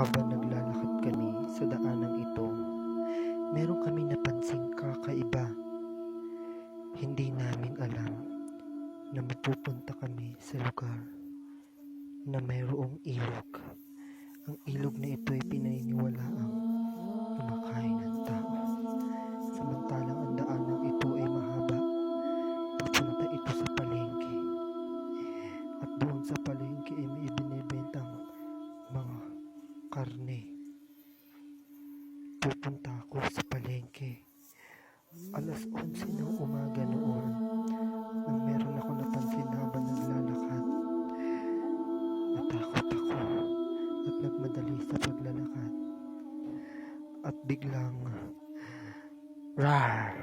Habang naglalakad kami sa daanang ito, meron kami napansing kakaiba. Hindi namin alam na mapupunta kami sa lugar na mayroong ilog. Ang ilog na ito ay pinaniniwalaang kumakain ng tao. Samantalang ang daanang ito ay mahaba. Papunta ito sa palengke. At doon sa palengke ay may ibinebentang mga karne. Pupunta ako sa palengke. Alas 11 ng umaga noon nang meron ako napansin habang naglalakad. Natakot ako at nagmadali sa paglalakad. At biglang rar!